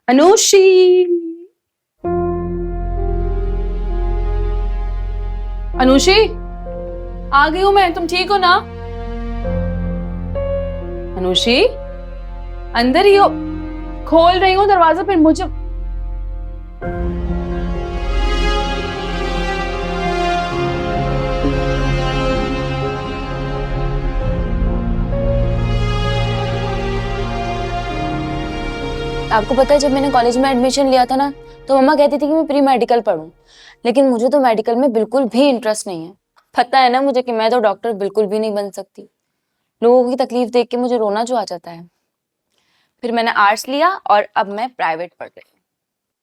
अनुषी, अनुषी, आ गई हूं मैं। तुम ठीक हो ना? अनुषी, अंदर ही हो? खोल रही हूँ दरवाजा, फिर मुझे आपको पता है, जब मैंने कॉलेज में एडमिशन लिया था ना, तो मम्मा कहती थी कि मैं प्री मेडिकल पढूं, लेकिन मुझे तो मेडिकल में बिल्कुल भी इंटरेस्ट नहीं है। पता है ना मुझे कि मैं तो डॉक्टर बिल्कुल भी नहीं बन सकती। लोगों की तकलीफ देख के मुझे रोना जो आ जाता है। फिर मैंने आर्ट्स लिया और अब मैं प्राइवेट पढ़ रही हूँ।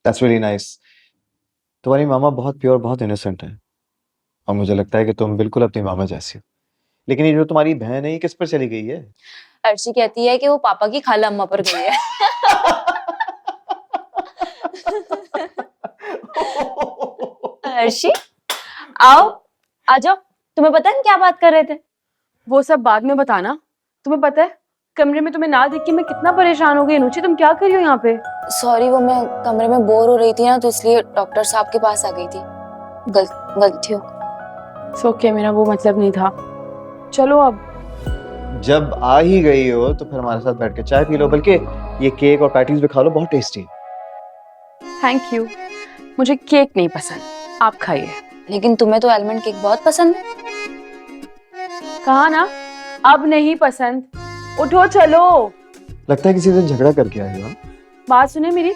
That's really nice. तुम्हारी मामा बहुत प्योर, बहुत इनोसेंट है, और मुझे लगता है कि तुम बिल्कुल अपनी मामा जैसी हो। लेकिन ये जो तुम्हारी बहन है, ये किस पर चली गई है? अर्शी कहती है कि वो पापा की खाला अम्मा पर गई है। अर्शी, आओ, आ जाओ। तुम्हें पता है हम क्या बात कर रहे थे? वो सब बाद में बताना। तुम्हें पता है कमरे में तुम्हें ना देख के मैं कितना परेशान हो गई। अनुषी, तुम क्या कर रही हो यहाँ पे? सॉरी, वो मैं कमरे में बोर हो रही थी ना, तो इसलिए डॉक्टर साहब के पास आ गई थी। गलती हो। ओके, मेरा वो मतलब नहीं था। चलो अब। जब आ ही गई हो तो फिर हमारे साथ बैठ के चाय पी लो, बल्कि ये केक और पैटीज भी खा लो, बहुत टेस्टी। थैंक यू, मुझे केक नहीं पसंद, आप खाइए। लेकिन तुम्हें तो आलमंड केक बहुत पसंद है। कहा ना, अब नहीं पसंद। उठो चलो। लगता है किसी दिन झगड़ा करके आई हो। बात सुने मेरी।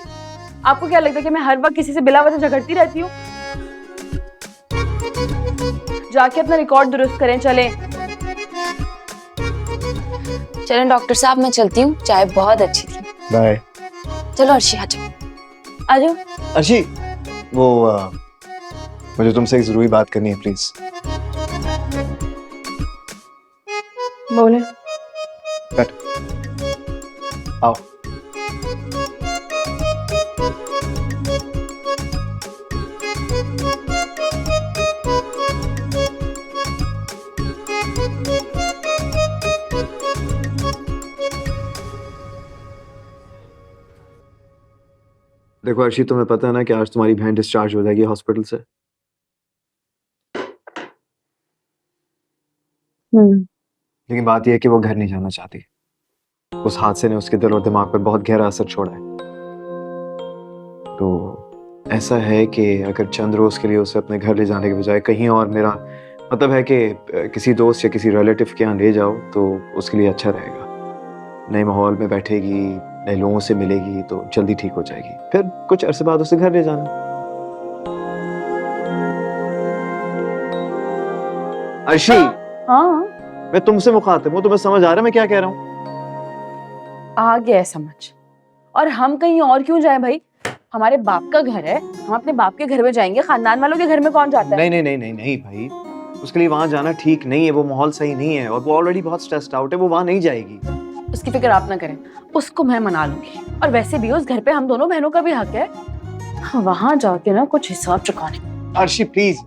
आपको क्या लगता है कि मैं हर वक्त किसी से बिला वजह झगड़ती रहती हूँ? जाके अपना रिकॉर्ड दुरुस्त करें। चलें। चलें डॉक्टर साहब, मैं चलती हूँ, चाय बहुत अच्छी थी। बाय। चलो अर्शी, आ जाओ, आ जाओ। अर्शी, वो मुझे तुमसे एक जरूरी बात करनी है, प्लीज। बोले। कट। आओ। देखो अर्शी, तुम्हें पता है ना कि आज तुम्हारी बहन डिस्चार्ज हो जाएगी हॉस्पिटल से। लेकिन बात यह है कि वो घर नहीं जाना चाहती। उस हादसे ने उसके दिल और दिमाग पर बहुत गहरा असर छोड़ा है। तो ऐसा है कि अगर चंद रोज के लिए उसे अपने घर ले जाने के बजाय कहीं और, मेरा मतलब है कि किसी दोस्त या किसी रिलेटिव के यहाँ ले जाओ, तो उसके लिए अच्छा रहेगा। नए माहौल में बैठेगी, नए लोगों से मिलेगी, तो जल्दी ठीक हो जाएगी। फिर कुछ अरसे बाद उसे घर ले जाना। अर्शी, हाँ, मैं तुमसे मुखातिब हूँ, तुम्हें समझ आ रहा है मैं क्या कह रहा हूँ? आ गया है समझ। और हम कहीं और क्यों जाएं भाई? हमारे बाप का घर है, हम अपने बाप के घर में जाएंगे। खानदान वालों के घर में कौन जाता है? नहीं नहीं नहीं नहीं नहीं भाई, उसके लिए वहां जाना ठीक नहीं है। वो माहौल सही नहीं है, और वो ऑलरेडी बहुत स्ट्रेस्ड आउट है। वो वहां नहीं जाएगी। उसकी फिक्र आप ना करें, उसको मैं मना लूंगी। और वैसे भी उस घर पे हम दोनों बहनों का भी हक है वहां जाके ना कुछ हिसाब चुकाने। अर्शी प्लीज।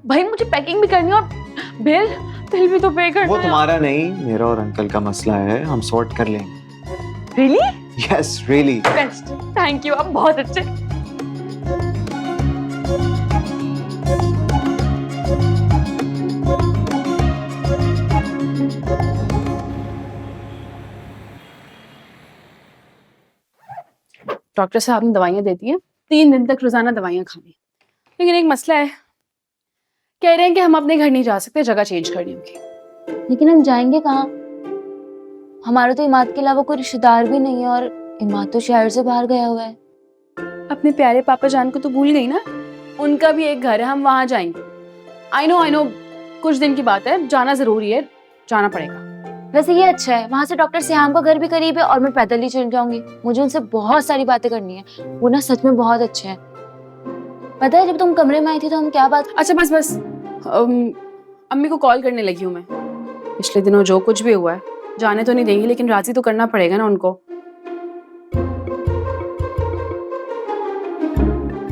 भाई मुझे पैकिंग भी करनी है, और बिल बिल भी तो पे करना वो है। तुम्हारा नहीं, मेरा और अंकल का मसला है, हम सॉर्ट कर लेंगे। Really? Yes really. Best, thank you, आप बहुत अच्छे। डॉक्टर साहब ने दवाइयाँ दे दी हैं, 3 दिन तक रोजाना दवाइयाँ खानी। लेकिन एक मसला है, कह रहे हैं कि हम अपने घर नहीं जा सकते, जगह चेंज करनी होगी। लेकिन हम जाएंगे कहाँ? हमारा तो इमाद के अलावा कोई रिश्तेदार भी नहीं है, और इमाद तो शहर से बाहर गया हुआ है। अपने प्यारे पापा जान को तो भूल गई ना? उनका भी एक घर है, हम वहां जाएंगे। आई नो, कुछ दिन की बात है, जाना जरूरी है, जाना पड़ेगा। वैसे ये अच्छा है, वहां से डॉक्टर सिहाम का घर भी करीब है, और मैं पैदल ही चल जाऊंगी। मुझे उनसे बहुत सारी बातें करनी है, वो ना सच में बहुत अच्छे हैं। पता है जब तुम कमरे में आई थी तो हम क्या बात। अच्छा बस अम्मी को कॉल करने लगी हूँ मैं। पिछले दिनों जो कुछ भी हुआ है, जाने तो नहीं देंगी, लेकिन राजी तो करना पड़ेगा ना उनको।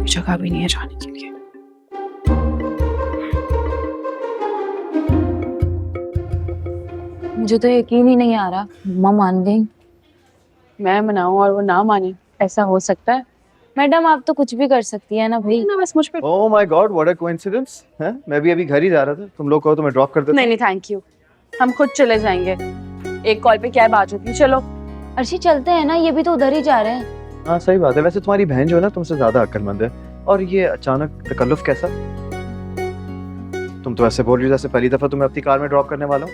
जगह भी नहीं है जाने के लिए। मुझे तो यकीन ही नहीं आ रहा मम्मा मान गई। मैं मनाऊं और वो ना माने, ऐसा हो सकता है? मैडम आप तो कुछ भी कर सकती है ना भाई। ना बस मुझ पे। Oh my God, what a coincidence है। मैं भी अभी घर ही जा रहा था, तुम लोग कहो तो मैं ड्रॉप कर देता नहीं नहीं थैंक यू, हम खुद चले जाएंगे, एक कॉल पे क्या बात होती है। चलो अर्शी चलते हैं ना, ये भी तो उधर ही जा रहे हैं। हूँ। हाँ सही बात है, वैसे तुम्हारी बहन जो है ना तुमसे ज्यादा अक्लमंद है। और ये अचानक तकल्लुफ कैसा? तुम तो ऐसे बोल रही हो जैसे पहली दफा तुम्हें अपनी कार में ड्रॉप करने वाला हूँ।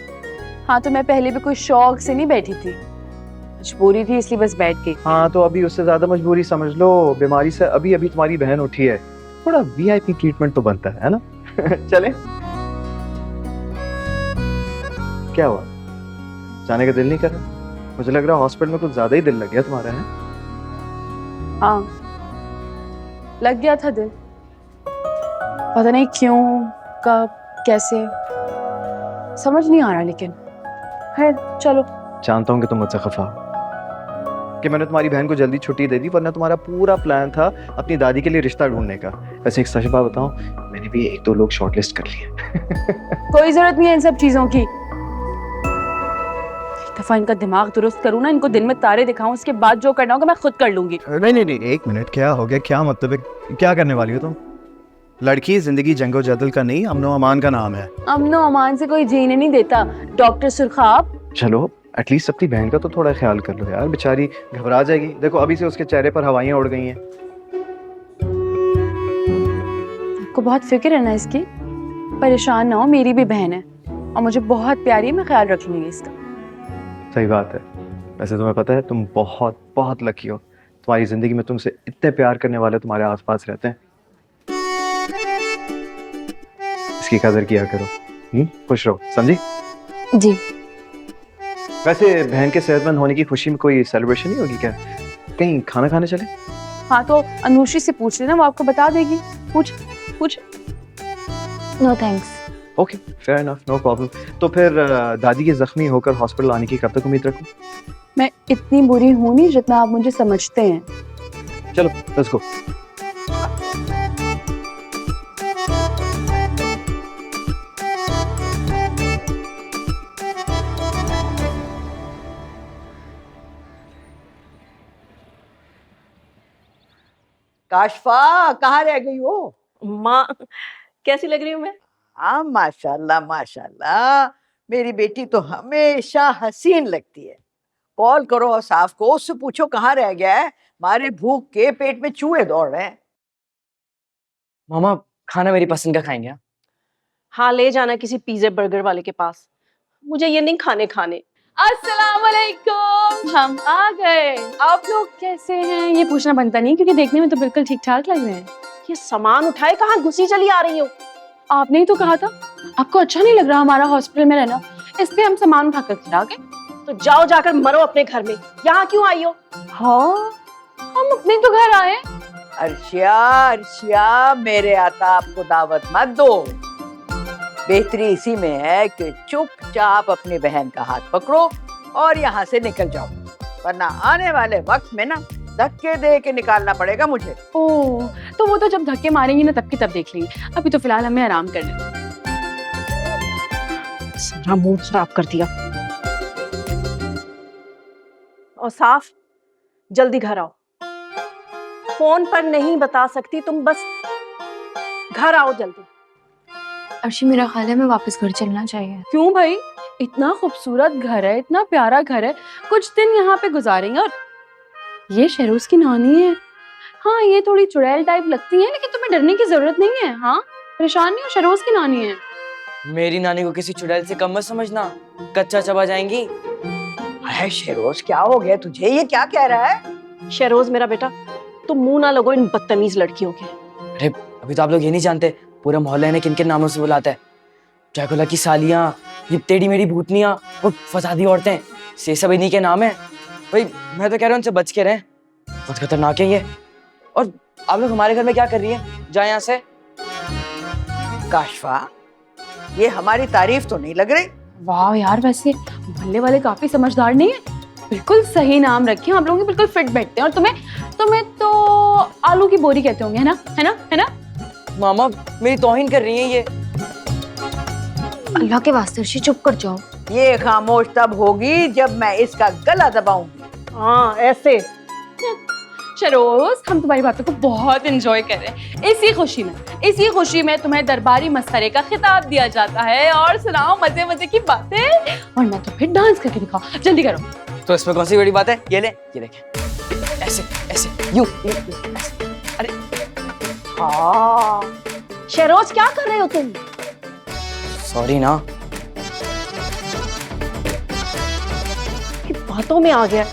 हाँ तो मैं पहले भी कोई शौक से नहीं बैठी थी, मजबूरी थी इसलिए बस बैठ गई। हाँ तो अभी उससे ज्यादा मजबूरी समझ लो, बीमारी से अभी अभी तुम्हारी बहन उठी है, थोड़ा वीआईपी ट्रीटमेंट तो बनता है ना। चले। क्या हुआ, जाने का दिल नहीं कर रहा? मुझे लग रहा है हॉस्पिटल में कुछ ज्यादा ही दिल लग गया तुम्हारा, है? हाँ लग गया था दिल, पता नहीं क्यों, कब, कैसे, समझ नहीं आ रहा, लेकिन खैर चलो। जानता हूँ कि तुम मुझसे खफा हो कि मैंने तुम्हारी बहन को जल्दी छुट्टी दे दी, वरना तुम्हारा पूरा प्लान था अपनी दादी के लिए रिश्ता ढूंढने का। वैसे एक सच बात बताऊं, मैंने भी 1-2 लोग शॉर्टलिस्ट कर लिए। कोई जरूरत नहीं है इन सब चीजों की, एक दफा इनका दिमाग दुरुस्त करूँ ना, इनको दिन में तारे दिखाऊं, उसके बाद जो करना होगा मैं खुद कर लूंगी। नहीं, एक मिनट, क्या हो गया? क्या मतलब है? क्या करने वाली हो तुम? लड़की जिंदगी जंगो जदल का नहीं, अमनो अमान का नाम है। अमनो अमान से कोई जीने नहीं देता डॉक्टर सुरखाब। चलो एटलीस्ट अपनी बहन का तो थोड़ा ख्याल कर लो यार, बेचारी घबरा जाएगी। देखो अभी से उसके चेहरे पर हवाइयां उड़ गई हैं। आपको बहुत फिक्र है ना इसकी, परेशान ना हो, मेरी भी बहन है और मुझे बहुत प्यारी है, मैं ख्याल रख लूंगी इसका। सही बात है, वैसे तुम्हें पता है तुम बहुत बहुत लकी हो, तुम्हारी जिंदगी में तुमसे इतने प्यार करने वाले तुम्हारे आसपास रहते हैं। इसकी कदर किया करो। खुश रहो, समझी? जी। वैसे बहन के सेहतमंद होने की खुशी में कोई सेलिब्रेशन नहीं होगी क्या? कहीं खाना खाने चले? हाँ तो अनुश्री से पूछ लेना, वो आपको बता देगी। पूछ पूछ। No thanks. Okay fair enough, no problem. तो फिर दादी के जख्मी होकर हॉस्पिटल आने की कब तक उम्मीद रखूं? मैं इतनी बुरी हूँ नहीं जितना आप मुझे समझते हैं। चलो लेट्स गो। काशफा कहाँ रह गई हो? माँ कैसी लग रही हूँ मैं? हाँ माशाल्लाह माशाल्लाह, मेरी बेटी तो हमेशा हसीन लगती है। कॉल करो और साफ को, उससे पूछो कहाँ रह गया है, मारे भूख के पेट में चूहे दौड़ रहे हैं। मामा खाना मेरी पसंद का खाएंगे? हाँ ले जाना किसी पिज्जे बर्गर वाले के पास, मुझे ये नहीं खाने। अस्सलाम वालेकुम, हम आ गए। आप लोग कैसे हैं ये पूछना बनता नहीं, क्योंकि देखने में तो बिल्कुल ठीक ठाक लग रहे हैं। ये सामान उठाए कहाँ घुसी चली आ रही हो? आपने ही तो कहा था आपको अच्छा नहीं लग रहा हमारा हॉस्पिटल में रहना, इसलिए हम सामान उठाकर खिला गए। तो जाओ जाकर मरो अपने घर में, यहाँ क्यों आई हो? हाँ हम अपने तो घर आए। अर्शिया अर्शिया, मेरे आता आपको दावत मत दो। बेहतरी इसी में है कि चुपचाप अपनी बहन का हाथ पकड़ो और यहाँ से निकल जाओ, वरना आने वाले वक्त में ना धक्के दे के निकालना पड़ेगा मुझे। ओह तो वो तो जब धक्के मारेंगी ना तब की तब देख लेंगे, अभी तो फिलहाल हमें आराम करना है। सारा मूड खराब कर दिया। और साफ जल्दी घर आओ, फोन पर नहीं बता सकती तुम, बस घर आओ जल्दी। अर्शी मेरा ख्याल है मैं वापस घर चलना चाहिए। क्यों भाई, इतना खूबसूरत घर है, इतना प्यारा घर है, कुछ दिन यहाँ पे गुजारेंगे। और ये शहरोज की नानी है। हाँ ये थोड़ी चुड़ैल टाइप लगती है, लेकिन तुम्हें डरने की जरूरत नहीं है। हाँ परेशान नहीं हो, शहरोज की नानी है। मेरी नानी को किसी चुड़ैल से कम मत समझना, कच्चा चबा जाएंगी। अरे शेरोज क्या हो गया तुझे, ये क्या कह रहा है? शहरोज मेरा बेटा, तुम मुंह ना लगो इन बदतमीज लड़कियों के। अरे अभी तो आप लोग ये नहीं जानते पूरा मोहल्ला ने किन किन नामों से बुलाता है। ड्रैकुला की सालियां, ये टेढ़ी मेढ़ी भूतनियां और फसादी औरतें, ये सब इन्हीं के नाम है। भाई मैं तो कह रहा हूँ उनसे बच के रहें, बहुत खतरनाक है ये। और आप लोग हमारे घर में क्या कर रही है, जाए यहाँ से। काशफा ये हमारी तारीफ तो नहीं लग रही। वाह यार, वैसे मोहल्ले वाले काफी समझदार नहीं है, बिल्कुल सही नाम रखे हैं आप लोगों के, बिल्कुल फिट बैठते हैं। और तुम्हें तो आलू की बोरी कहते होंगे, है ना, है ना, है ना? मामा मेरी तौहीन कर रही है ये। अल्लाह के वास्ते अर्शी चुप कर जाओ। ये खामोश तब होगी जब मैं इसका गला दबाऊंगी। हाँ ऐसे। शरोज, हम तुम्हारी बातों को बहुत एंजॉय कर रहे हैं। इसी खुशी में तुम्हें दरबारी मसखरे का खिताब दिया जाता है। और सुनाओ मजे मजे की बातें, वरना तो फिर डांस करके दिखाओ। जल्दी करो। तो इसमें कौन सी बड़ी बात है? ये ले, ये देखे, ऐसे ऐसे यूं ऐसे। अरे हाँ शहरोज, क्या कर रहे हो तुम? सॉरी ना। बातों में आ गया।